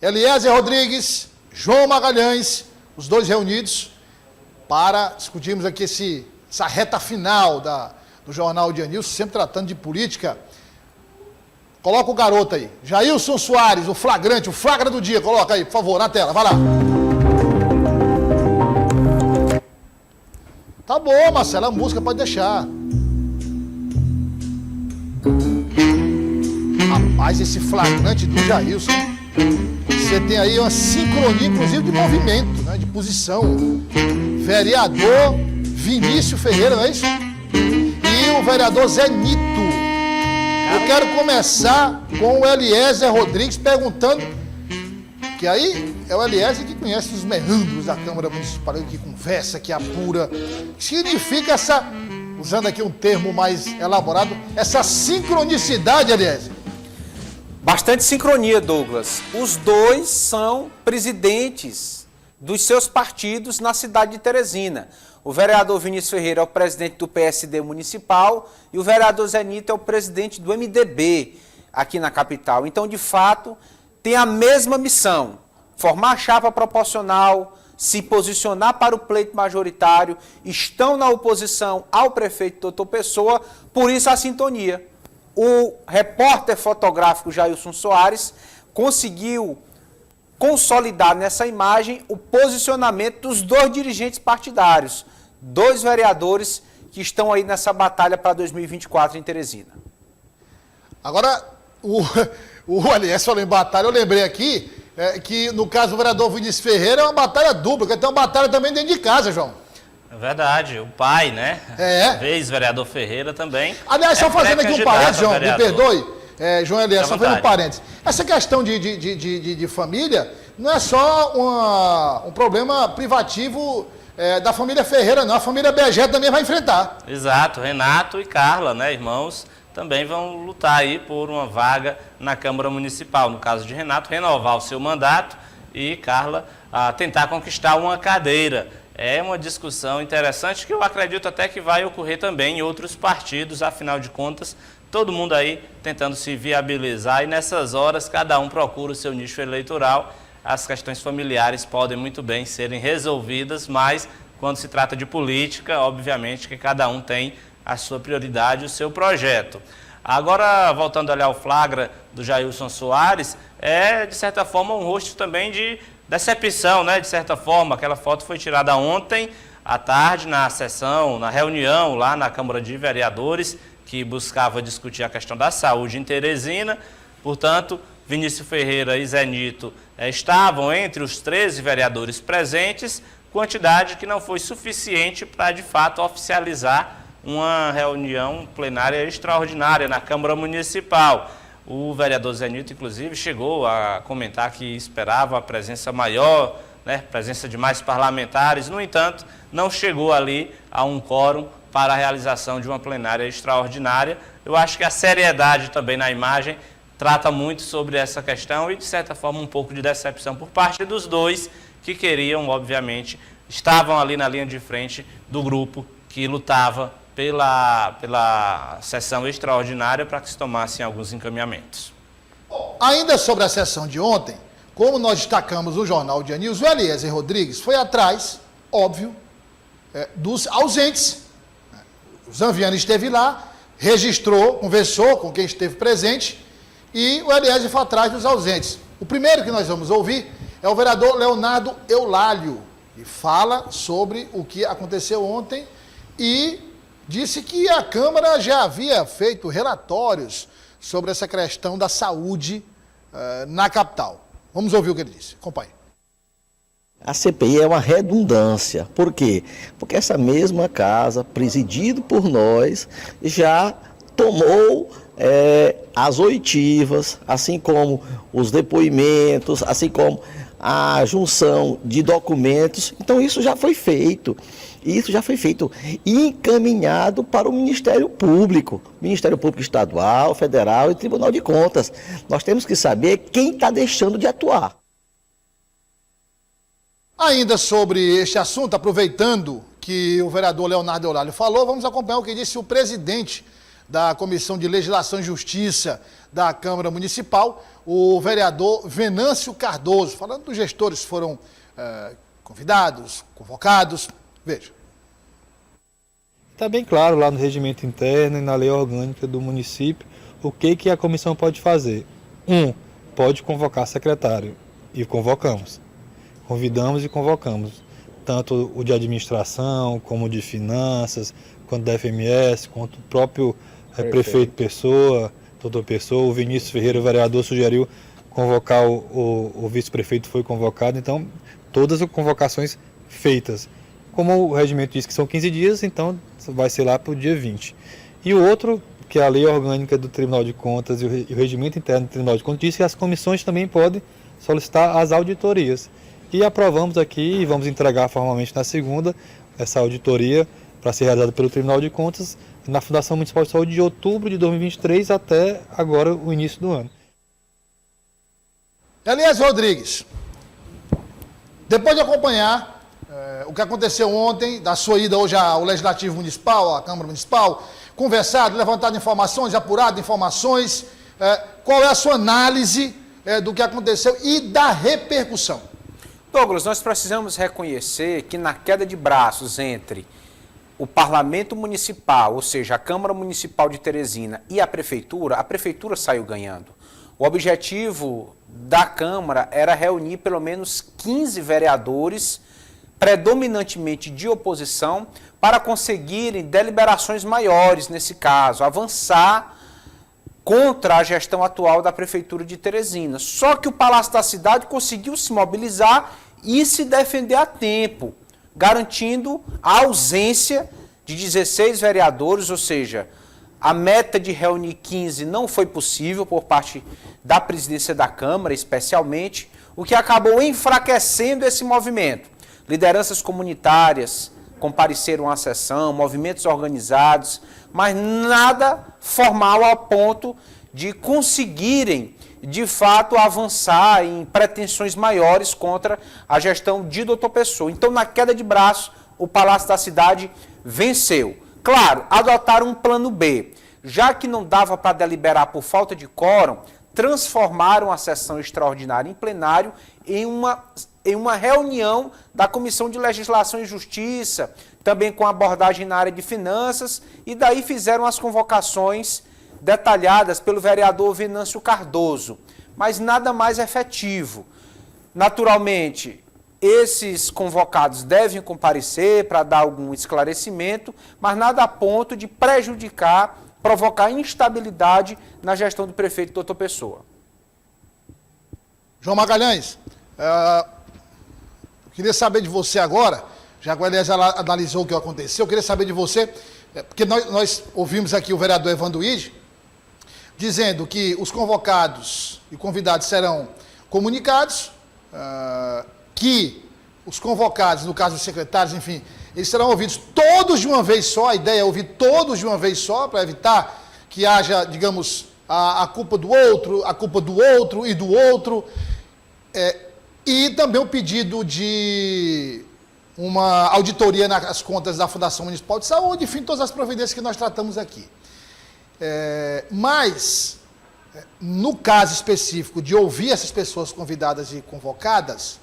Eliezer Rodrigues, João Magalhães, os dois reunidos para discutirmos aqui essa reta final do Jornal Dia News, sempre tratando de política. Coloca o garoto aí, Jailson Soares, o flagrante, o flagra do dia, coloca aí, por favor, na tela, vai lá. Tá bom, Marcelo, a música pode deixar. Rapaz, esse flagrante do Jailson, você tem aí uma sincronia, inclusive, de movimento, né, de posição. Vereador Vinícius Ferreira, não é isso? E o vereador Zé Nito. Eu quero começar com o Eliezer Rodrigues perguntando, que aí é o Eliezer que conhece os meandros da Câmara Municipal, que conversa, que apura. O que significa essa, usando aqui um termo mais elaborado, essa sincronicidade, Eliezer? Bastante sincronia, Douglas. Os dois são presidentes dos seus partidos na cidade de Teresina. O vereador Vinícius Ferreira é o presidente do PSD municipal e o vereador Zé Nito é o presidente do MDB aqui na capital. Então, de fato, tem a mesma missão: formar chapa proporcional, se posicionar para o pleito majoritário, estão na oposição ao prefeito Doutor Pessoa, por isso a sintonia. O repórter fotográfico Jailson Soares conseguiu consolidar nessa imagem o posicionamento dos dois dirigentes partidários, dois vereadores que estão aí nessa batalha para 2024 em Teresina. Agora, o Aliás falou em batalha, eu lembrei aqui que no caso do vereador Vinícius Ferreira é uma batalha dupla, porque tem uma batalha também dentro de casa, João. É verdade, o pai, né? Ex-vereador Ferreira também. Aliás, só fazendo aqui um parênteses, João, me perdoe. João Elias, só fazendo um parênteses. Essa questão de família não é só um problema privativo da família Ferreira, não. A família Begé também vai enfrentar. Exato, Renato e Carla, né, irmãos, também vão lutar aí por uma vaga na Câmara Municipal. No caso de Renato, renovar o seu mandato e Carla tentar conquistar uma cadeira. É uma discussão interessante que eu acredito até que vai ocorrer também em outros partidos, afinal de contas, todo mundo aí tentando se viabilizar e nessas horas cada um procura o seu nicho eleitoral. As questões familiares podem muito bem serem resolvidas, mas quando se trata de política, obviamente que cada um tem a sua prioridade, o seu projeto. Agora, voltando a olhar o flagra do Jailson Soares, é de certa forma um rosto também de decepção, né? De certa forma, aquela foto foi tirada ontem à tarde na sessão, na reunião lá na Câmara de Vereadores, que buscava discutir a questão da saúde em Teresina. Portanto, Vinícius Ferreira e Zé Nito estavam entre os 13 vereadores presentes, quantidade que não foi suficiente para, de fato, oficializar uma reunião plenária extraordinária na Câmara Municipal. O vereador Zé Nito, inclusive, chegou a comentar que esperava a presença maior, né, presença de mais parlamentares. No entanto, não chegou ali a um quórum para a realização de uma plenária extraordinária. Eu acho que a seriedade também na imagem trata muito sobre essa questão e, de certa forma, um pouco de decepção por parte dos dois que queriam, obviamente, estavam ali na linha de frente do grupo que lutava pela sessão extraordinária para que se tomassem alguns encaminhamentos. Ainda sobre a sessão de ontem, como nós destacamos no Jornal Dia News, o Eliezer Rodrigues foi atrás, óbvio, dos ausentes. O Zanviani esteve lá, registrou, conversou com quem esteve presente e o Eliezer foi atrás dos ausentes. O primeiro que nós vamos ouvir é o vereador Leonardo Eulálio, que fala sobre o que aconteceu ontem e disse que a Câmara já havia feito relatórios sobre essa questão da saúde na capital. Vamos ouvir o que ele disse. Acompanhe. A CPI é uma redundância. Por quê? Porque essa mesma casa, presidido por nós, já tomou as oitivas, assim como os depoimentos, assim como a junção de documentos. Então isso já foi feito. Isso já foi feito e encaminhado para o Ministério Público Estadual, Federal e Tribunal de Contas. Nós temos que saber quem está deixando de atuar. Ainda sobre este assunto, aproveitando que o vereador Leonardo Eulálio falou, vamos acompanhar o que disse o presidente da Comissão de Legislação e Justiça da Câmara Municipal, o vereador Venâncio Cardoso, falando dos gestores que foram convidados, convocados. Veja. Está bem claro lá no regimento interno e na lei orgânica do município o que a comissão pode fazer. Pode convocar secretário, e convocamos. Convidamos e convocamos, tanto o de administração, como o de finanças, quanto da FMS, quanto o próprio prefeito Pessoa, doutor Pessoa, o Vinícius Ferreira, o vereador, sugeriu convocar o vice-prefeito, foi convocado, então todas as convocações feitas. Como o regimento diz que são 15 dias, então vai ser lá para o dia 20. E o outro, que é a lei orgânica do Tribunal de Contas e o regimento interno do Tribunal de Contas, diz que as comissões também podem solicitar as auditorias. E aprovamos aqui e vamos entregar formalmente na segunda essa auditoria para ser realizada pelo Tribunal de Contas na Fundação Municipal de Saúde de outubro de 2023 até agora o início do ano. Eliezer Rodrigues, depois de acompanhar o que aconteceu ontem, da sua ida hoje ao Legislativo Municipal, à Câmara Municipal, conversado, levantado informações, apurado informações, qual é a sua análise do que aconteceu e da repercussão? Douglas, nós precisamos reconhecer que na queda de braços entre o Parlamento Municipal, ou seja, a Câmara Municipal de Teresina e a Prefeitura saiu ganhando. O objetivo da Câmara era reunir pelo menos 15 vereadores, predominantemente de oposição, para conseguirem deliberações maiores, nesse caso, avançar contra a gestão atual da Prefeitura de Teresina. Só que o Palácio da Cidade conseguiu se mobilizar e se defender a tempo, garantindo a ausência de 16 vereadores, ou seja, a meta de reunir 15 não foi possível por parte da presidência da Câmara, especialmente, o que acabou enfraquecendo esse movimento. Lideranças comunitárias compareceram à sessão, movimentos organizados, mas nada formal ao ponto de conseguirem, de fato, avançar em pretensões maiores contra a gestão de Dr. Pessoa. Então, na queda de braço, o Palácio da Cidade venceu. Claro, adotaram um plano B. Já que não dava para deliberar por falta de quórum, transformaram a sessão extraordinária em plenário em uma reunião da Comissão de Legislação e Justiça, também com abordagem na área de finanças, e daí fizeram as convocações detalhadas pelo vereador Venâncio Cardoso, mas nada mais efetivo. Naturalmente, esses convocados devem comparecer para dar algum esclarecimento, mas nada a ponto de prejudicar, provocar instabilidade na gestão do prefeito Dr. Pessoa. João Magalhães, queria saber de você agora, já que o Eliezer analisou o que aconteceu, eu queria saber de você, porque nós ouvimos aqui o vereador Evandro Ide, dizendo que os convocados e convidados serão comunicados, que os convocados, no caso dos secretários, enfim, eles serão ouvidos todos de uma vez só, a ideia é ouvir todos de uma vez só, para evitar que haja, digamos, a culpa do outro e do outro, e também o pedido de uma auditoria nas contas da Fundação Municipal de Saúde, enfim, todas as providências que nós tratamos aqui. Mas, no caso específico de ouvir essas pessoas convidadas e convocadas,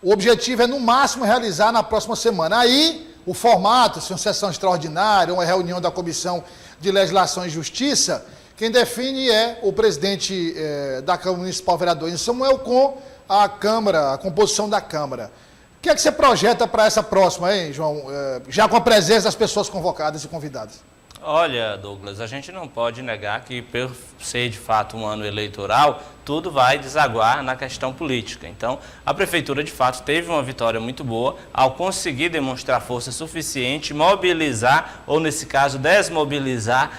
o objetivo é, no máximo, realizar na próxima semana. Aí, o formato, se uma sessão extraordinária, uma reunião da Comissão de Legislação e Justiça, quem define é o presidente da Câmara Municipal, vereador Samuel, com a Câmara, a composição da Câmara. O que é que você projeta para essa próxima, hein, João? Já com a presença das pessoas convocadas e convidadas. Olha, Douglas, a gente não pode negar que, por ser de fato um ano eleitoral, tudo vai desaguar na questão política. Então, a Prefeitura, de fato, teve uma vitória muito boa ao conseguir demonstrar força suficiente, mobilizar, ou nesse caso, desmobilizar,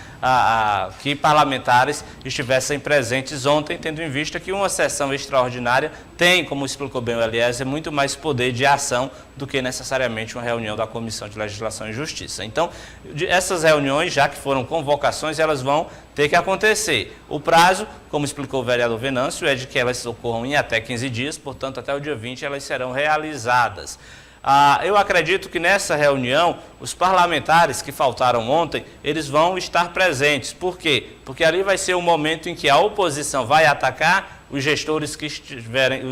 que parlamentares estivessem presentes ontem, tendo em vista que uma sessão extraordinária tem, como explicou bem o Eliezer, muito mais poder de ação do que necessariamente uma reunião da Comissão de Legislação e Justiça. Então, essas reuniões, já que foram convocações, elas vão ter que acontecer. O prazo, como explicou o vereador Venâncio, é de que elas ocorram em até 15 dias, portanto, até o dia 20 elas serão realizadas. Eu acredito que nessa reunião, os parlamentares que faltaram ontem, eles vão estar presentes. Por quê? Porque ali vai ser o momento em que a oposição vai atacar os gestores que estiverem,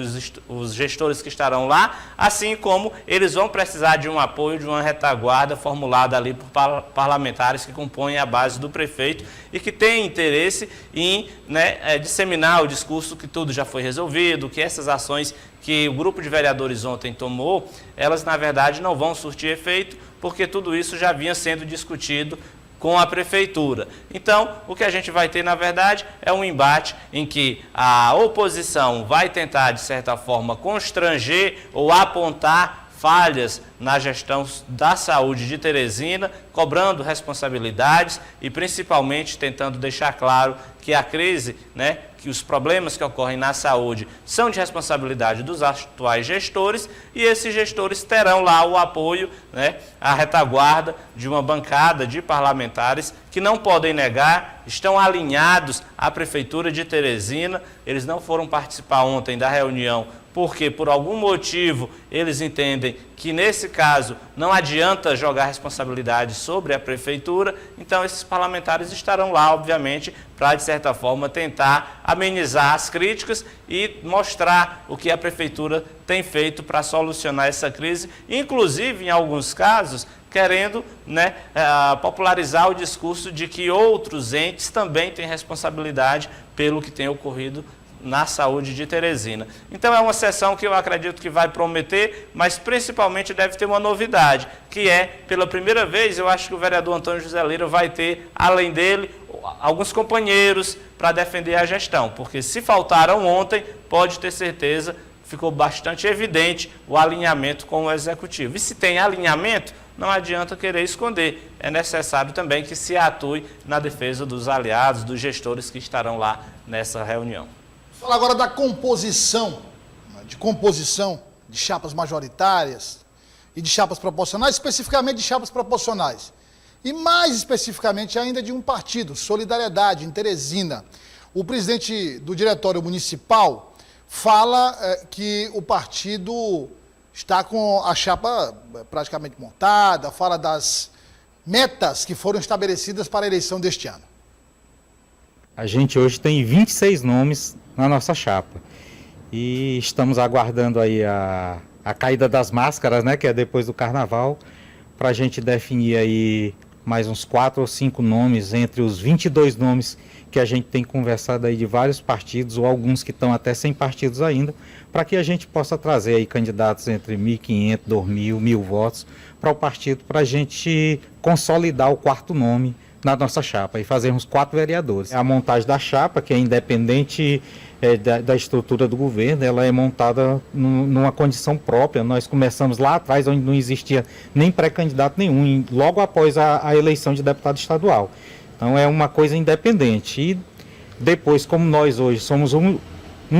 os gestores que estarão lá, assim como eles vão precisar de um apoio, de uma retaguarda formulada ali por parlamentares que compõem a base do prefeito e que têm interesse em disseminar o discurso que tudo já foi resolvido, que essas ações que o grupo de vereadores ontem tomou, elas na verdade não vão surtir efeito, porque tudo isso já vinha sendo discutido com a prefeitura. Então, o que a gente vai ter, na verdade, é um embate em que a oposição vai tentar, de certa forma, constranger ou apontar falhas na gestão da saúde de Teresina, cobrando responsabilidades e, principalmente, tentando deixar claro que a crise, que os problemas que ocorrem na saúde são de responsabilidade dos atuais gestores e esses gestores terão lá o apoio, a retaguarda de uma bancada de parlamentares que não podem negar, estão alinhados à Prefeitura de Teresina, eles não foram participar ontem da reunião porque, por algum motivo, eles entendem que, nesse caso, não adianta jogar responsabilidade sobre a Prefeitura, então esses parlamentares estarão lá, obviamente, para, de certa forma, tentar amenizar as críticas e mostrar o que a Prefeitura tem feito para solucionar essa crise, inclusive, em alguns casos, querendo popularizar o discurso de que outros entes também têm responsabilidade pelo que tem ocorrido na saúde de Teresina. Então é uma sessão que eu acredito que vai prometer, mas principalmente deve ter uma novidade, que é, pela primeira vez, eu acho que o vereador Antônio José Lira vai ter, além dele, alguns companheiros para defender a gestão, porque se faltaram ontem, pode ter certeza, ficou bastante evidente o alinhamento com o Executivo. E se tem alinhamento, não adianta querer esconder. É necessário também que se atue na defesa dos aliados, dos gestores que estarão lá nessa reunião. Fala agora da composição de chapas majoritárias e de chapas proporcionais, especificamente de chapas proporcionais. E mais especificamente ainda de um partido, Solidariedade, em Teresina. O presidente do diretório municipal fala que o partido está com a chapa praticamente montada, fala das metas que foram estabelecidas para a eleição deste ano. A gente hoje tem 26 nomes na nossa chapa e estamos aguardando aí a caída das máscaras, que é depois do carnaval, para a gente definir aí mais uns 4 ou 5 nomes entre os 22 nomes que a gente tem conversado aí de vários partidos, ou alguns que estão até sem partidos ainda, para que a gente possa trazer aí candidatos entre 1.500, 2.000, 1.000 votos para o partido, para a gente consolidar o 4º nome na nossa chapa e fazermos 4 vereadores. A montagem da chapa, que é independente da estrutura do governo, ela é montada numa condição própria. Nós começamos lá atrás, onde não existia nem pré-candidato nenhum, logo após a eleição de deputado estadual. Então é uma coisa independente. E depois, como nós hoje somos um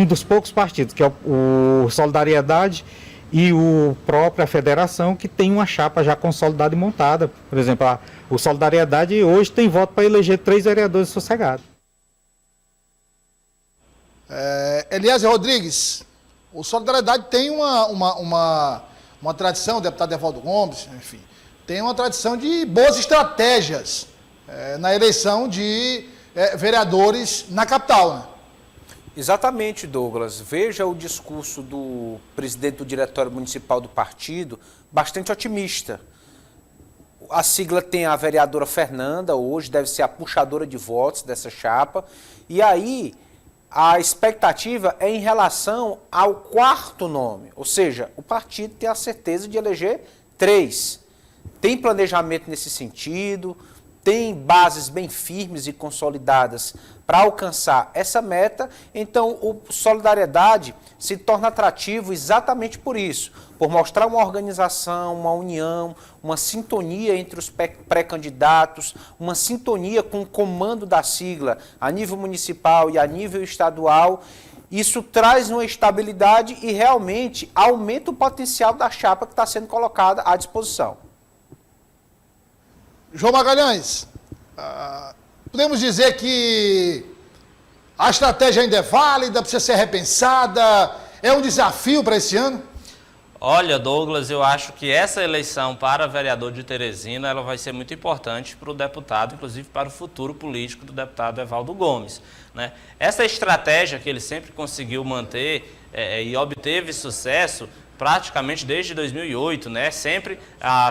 dos poucos partidos, que é o Solidariedade e o própria federação, que tem uma chapa já consolidada e montada. Por exemplo, o Solidariedade hoje tem voto para eleger 3 vereadores sossegados. Eliezer Rodrigues, o Solidariedade tem uma tradição, o deputado Evaldo Gomes, enfim, tem uma tradição de boas estratégias na eleição de vereadores na capital, Exatamente, Douglas. Veja o discurso do presidente do Diretório Municipal do partido, bastante otimista. A sigla tem a vereadora Fernanda, hoje deve ser a puxadora de votos dessa chapa. E aí, a expectativa é em relação ao 4º nome, ou seja, o partido tem a certeza de eleger 3. Tem planejamento nesse sentido, tem bases bem firmes e consolidadas para alcançar essa meta, então o Solidariedade se torna atrativo exatamente por isso, por mostrar uma organização, uma união, uma sintonia entre os pré-candidatos, uma sintonia com o comando da sigla a nível municipal e a nível estadual. Isso traz uma estabilidade e realmente aumenta o potencial da chapa que está sendo colocada à disposição. João Magalhães, podemos dizer que a estratégia ainda é válida, precisa ser repensada, é um desafio para esse ano? Olha, Douglas, eu acho que essa eleição para vereador de Teresina ela vai ser muito importante para o deputado, inclusive para o futuro político do deputado Evaldo Gomes, né? Essa estratégia que ele sempre conseguiu manter e obteve sucesso praticamente desde 2008, né? Sempre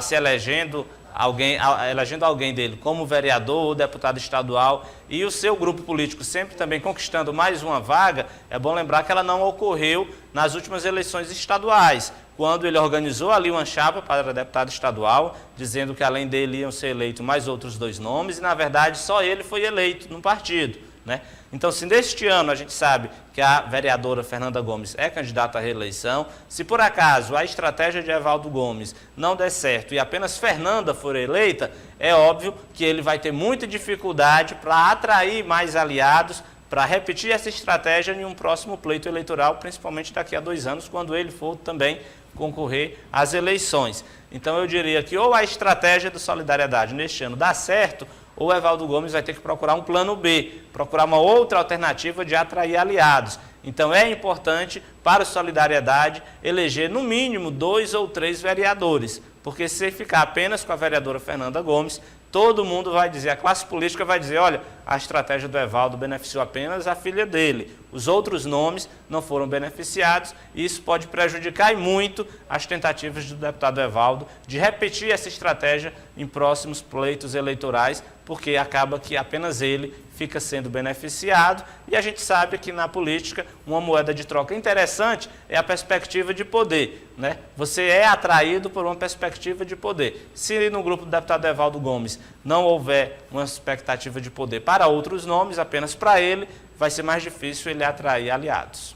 se elegendo alguém dele como vereador ou deputado estadual e o seu grupo político sempre também conquistando mais uma vaga. É bom lembrar que ela não ocorreu nas últimas eleições estaduais, quando ele organizou ali uma chapa para deputado estadual, dizendo que além dele iam ser eleitos mais outros 2 nomes e na verdade só ele foi eleito no partido, né? Então, se neste ano a gente sabe que a vereadora Fernanda Gomes é candidata à reeleição, se por acaso a estratégia de Evaldo Gomes não der certo e apenas Fernanda for eleita, é óbvio que ele vai ter muita dificuldade para atrair mais aliados, para repetir essa estratégia em um próximo pleito eleitoral, principalmente daqui a 2 anos, quando ele for também concorrer às eleições. Então, eu diria que ou a estratégia do Solidariedade neste ano dá certo, ou o Evaldo Gomes vai ter que procurar um plano B, procurar uma outra alternativa de atrair aliados. Então é importante para o Solidariedade eleger no mínimo 2 ou 3 vereadores, porque se ficar apenas com a vereadora Fernanda Gomes, todo mundo vai dizer, a classe política vai dizer, olha, a estratégia do Evaldo beneficiou apenas a filha dele, os outros nomes não foram beneficiados e isso pode prejudicar e muito as tentativas do deputado Evaldo de repetir essa estratégia em próximos pleitos eleitorais, porque acaba que apenas ele fica sendo beneficiado e a gente sabe que na política uma moeda de troca interessante é a perspectiva de poder, né? Você é atraído por uma perspectiva de poder. Se no grupo do deputado Evaldo Gomes não houver uma expectativa de poder para outros nomes, apenas para ele, vai ser mais difícil ele atrair aliados.